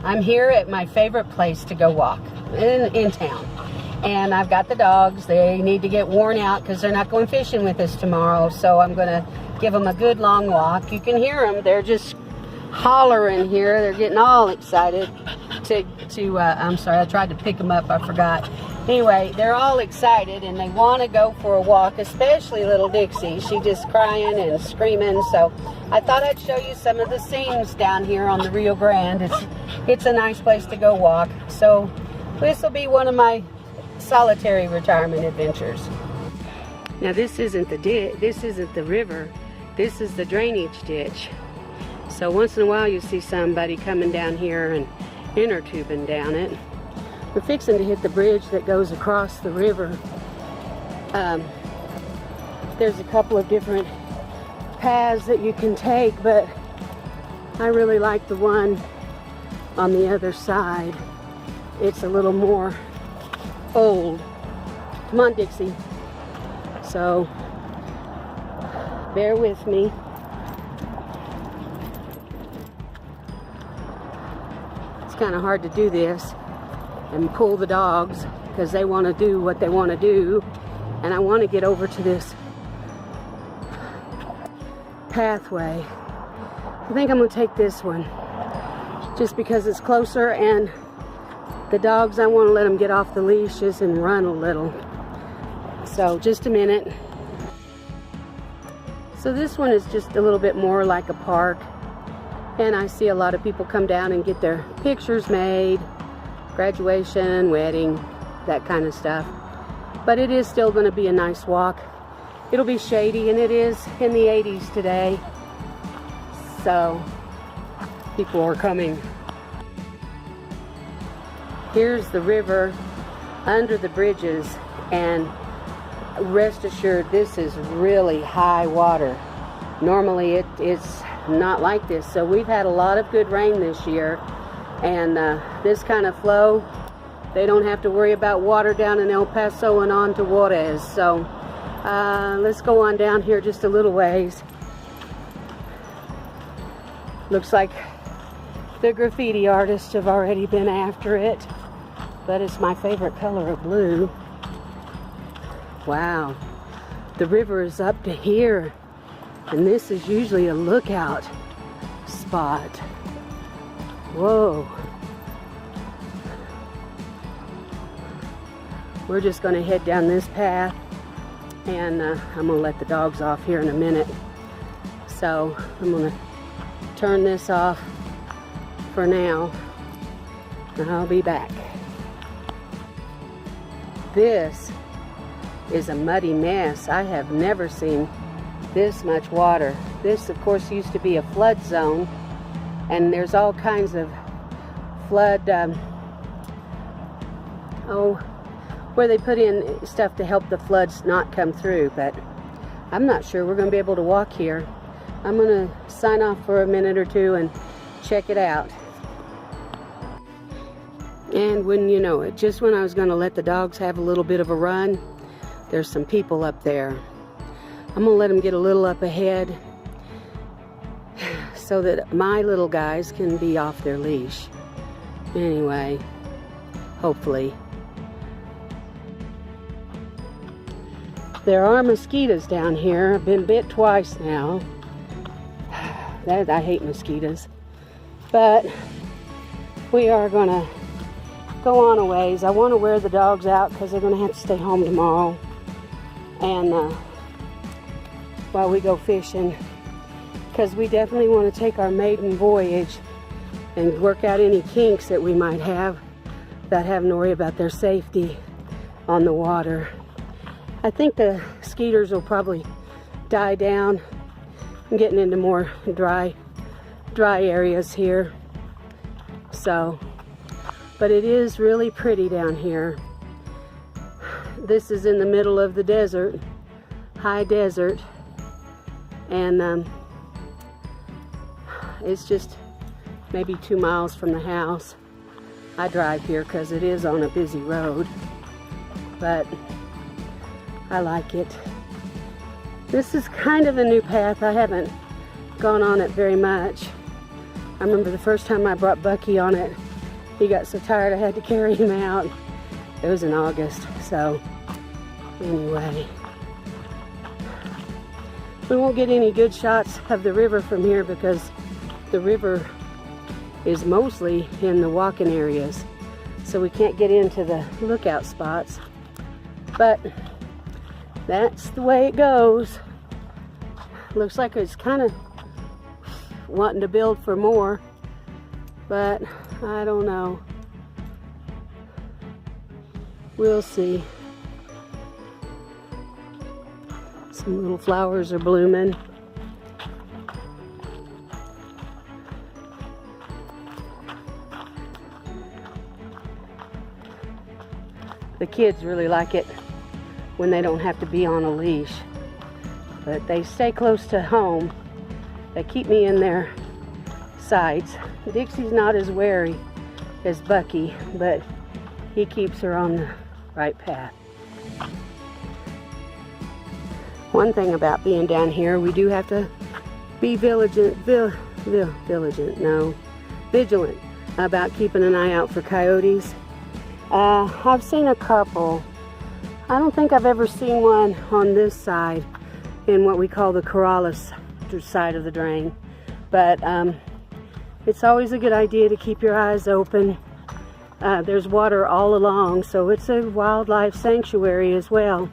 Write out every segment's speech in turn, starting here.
I'm here at my favorite place to go walk in town. And I've got the dogs. They need to get worn out because they're not going fishing with us tomorrow. So I'm going to give them a good long walk. You can hear them. They're just hollering here. They're getting all excited I'm sorry, I tried to pick them up. I forgot. Anyway, they're all excited and they want to go for a walk, especially little Dixie. She's just crying and screaming. So I thought I'd show you some of the scenes down here on the Rio Grande. It's a nice place to go walk. So this will be one of my solitary retirement adventures. Now this isn't the river. This is the drainage ditch. So once in a while you see somebody coming down here and inner tubing down it. We're fixing to hit the bridge that goes across the river. There's a couple of different paths that you can take, but I really like the one on the other side. It's a little more old. Come on, Dixie. So bear with me. It's kind of hard to do this and pull the dogs because they want to do what they want to do, and I want to get over to this pathway. I think I'm going to take this one just because it's closer, and the dogs, I want to let them get off the leashes and run a little. So just a minute. So this one is just a little bit more like a park, and I see a lot of people come down and get their pictures made, graduation, wedding, that kind of stuff. But it is still going to be a nice walk. It'll be shady, and it is in the 80s today, so people are coming. Here's the river under the bridges, and rest assured this is really high water. Normally it's not like this, so we've had a lot of good rain this year, and this kind of flow, they don't have to worry about water down in El Paso and on to Juarez. So let's go on down here just a little ways. Looks like the graffiti artists have already been after it, but it's my favorite color of blue. Wow, the river is up to here, and this is usually a lookout spot. Whoa. We're just going to head down this path, and I'm going to let the dogs off here in a minute. So I'm going to turn this off for now, and I'll be back. This is a muddy mess. I have never seen this much water. This, of course, used to be a flood zone, and there's all kinds of flood, where they put in stuff to help the floods not come through, but I'm not sure we're going to be able to walk here. I'm going to sign off for a minute or two and check it out. And wouldn't you know it, just when I was going to let the dogs have a little bit of a run, there's some people up there. I'm going to let them get a little up ahead so that my little guys can be off their leash. Anyway, hopefully. There are mosquitoes down here. I've been bit twice now. I hate mosquitoes. But we are going to go on a ways. I want to wear the dogs out because they're going to have to stay home tomorrow. And while we go fishing, because we definitely want to take our maiden voyage and work out any kinks that we might have without having to worry about their safety on the water. I think the skeeters will probably die down. I'm getting into more dry areas here. So, but it is really pretty down here. This is in the middle of the desert, high desert, and it's just maybe 2 miles from the house. I drive here because it is on a busy road, but I like it. This is kind of a new path. I haven't gone on it very much. I remember the first time I brought Bucky on it, He got so tired I had to carry him out. It was in August, so anyway. We won't get any good shots of the river from here because the river is mostly in the walking areas. So we can't get into the lookout spots. But that's the way it goes. Looks like it's kind of wanting to build for more, but I don't know. We'll see. Some little flowers are blooming. The kids really like it when they don't have to be on a leash, but they stay close to home. They keep me in their sights. Dixie's not as wary as Bucky, but he keeps her on the right path. One thing about being down here, we do have to be vigilant about keeping an eye out for coyotes. I've seen a couple. I don't think I've ever seen one on this side in what we call the Corrales side of the drain, but it's always a good idea to keep your eyes open. There's water all along, so it's a wildlife sanctuary as well.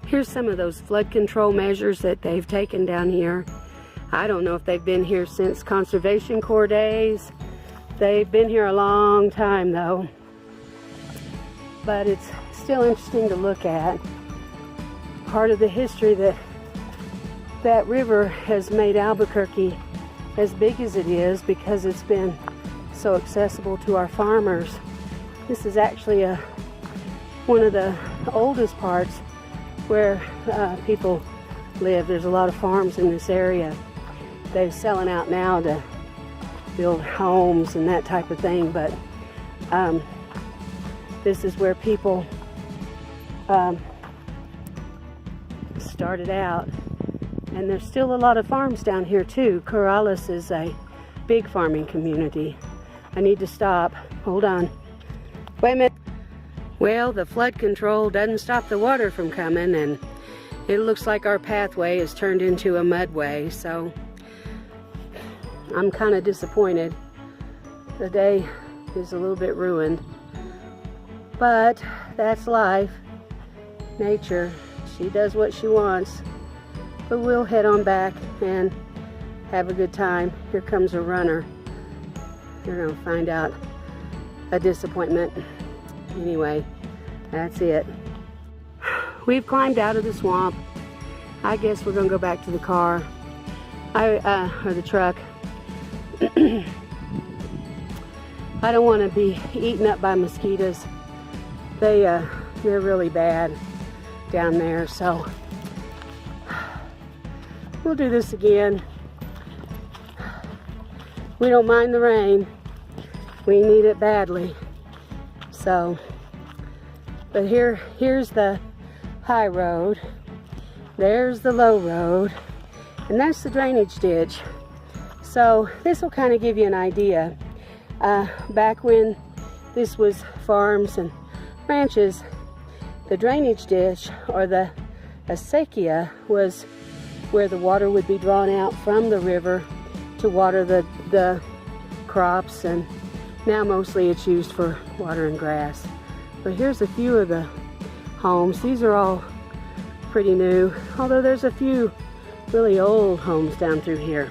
Here's some of those flood control measures that they've taken down here. I don't know if they've been here since Conservation Corps days. They've been here a long time though. But it's still interesting to look at. Part of the history that river has made Albuquerque as big as it is because it's been so accessible to our farmers. This is actually one of the oldest parts where people live. There's a lot of farms in this area. They're selling out now to build homes and that type of thing, but this is where people started out, and there's still a lot of farms down here too. Corrales is a big farming community. I need to stop. Hold on. Wait a minute. Well, the flood control doesn't stop the water from coming, and it looks like our pathway has turned into a mudway, so I'm kind of disappointed. The day is a little bit ruined, but that's life. Nature, she does what she wants. But we'll head on back and have a good time. Here comes a runner. You're gonna find out a disappointment. Anyway, that's it. We've climbed out of the swamp. I guess we're gonna go back to the car, or the truck. I don't want to be eaten up by mosquitoes. They're really bad down there, so we'll do this again. We don't mind the rain. We need it badly. So, but here's the high road. There's the low road, and that's the drainage ditch. So this will kind of give you an idea. Back when this was farms and ranches, the drainage ditch, or the acequia, was where the water would be drawn out from the river to water the crops, and now mostly it's used for watering grass. But here's a few of the homes. These are all pretty new, although there's a few really old homes down through here.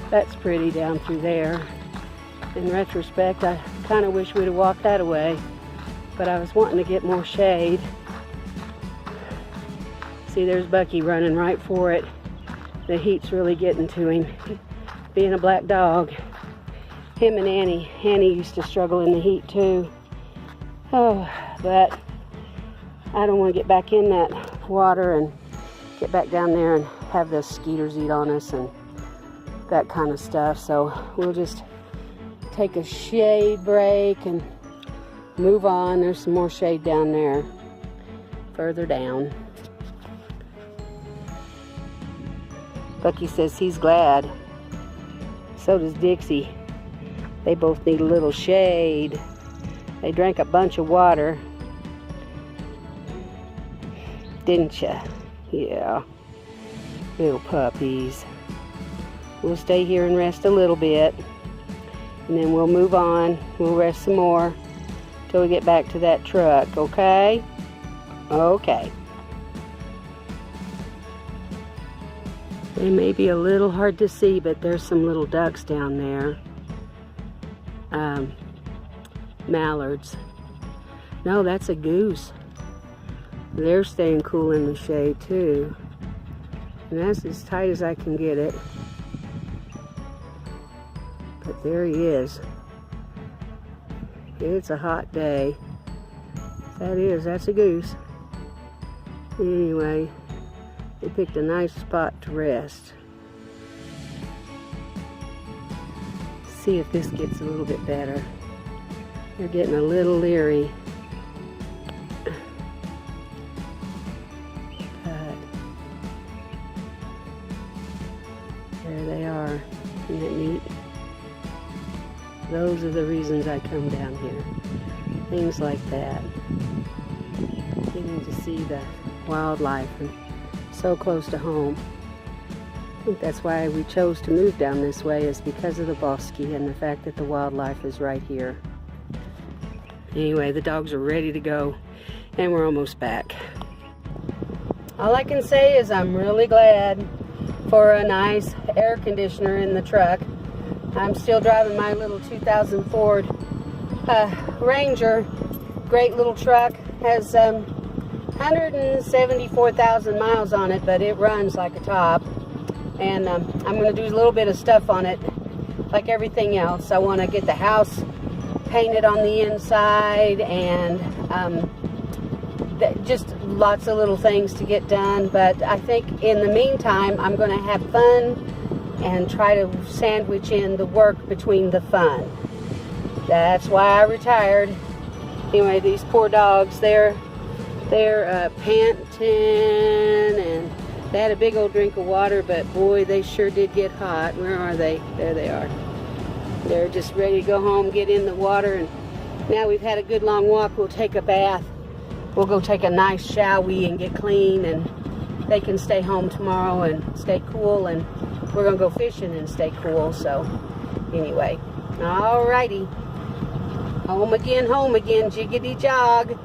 That's pretty down through there. In retrospect, I kind of wish we'd have walked that away, but I was wanting to get more shade. See, there's Bucky running right for it. The heat's really getting to him. Being a black dog. Him and Annie. Annie used to struggle in the heat too. Oh, but I don't want to get back in that water and get back down there and have the skeeters eat on us and that kind of stuff. So we'll just take a shade break and move on. There's some more shade down there, further down. Bucky says he's glad. So does Dixie. They both need a little shade. They drank a bunch of water. Didn't ya? Yeah. Little puppies. We'll stay here and rest a little bit. And then we'll move on. We'll rest some more till we get back to that truck, okay? Okay. They may be a little hard to see, but there's some little ducks down there. Mallards. No, that's a goose. They're staying cool in the shade too. And that's as tight as I can get it. But there he is. It's a hot day. That's a goose. Anyway, they picked a nice spot to rest. See if this gets a little bit better. They're getting a little leery. But there they are. Isn't that neat? Those are the reasons I come down here. Things like that. Getting to see the wildlife and so close to home. I think that's why we chose to move down this way, is because of the bosque and the fact that the wildlife is right here. Anyway, the dogs are ready to go and we're almost back. All I can say is I'm really glad for a nice air conditioner in the truck. I'm still driving my little 2000 Ford Ranger. Great little truck. Has 174,000 miles on it, but it runs like a top. And I'm going to do a little bit of stuff on it, like everything else. I want to get the house painted on the inside, and just lots of little things to get done. But I think in the meantime, I'm going to have fun and try to sandwich in the work between the fun. That's why I retired. Anyway, these poor dogs, they're panting, and they had a big old drink of water, but boy, they sure did get hot. Where are they? There they are. They're just ready to go home, get in the water, and now we've had a good long walk. We'll take a bath. We'll go take a nice shower and get clean, and they can stay home tomorrow and stay cool, and we're gonna go fishing and stay cool. So anyway, alrighty. Home again, jiggity jog.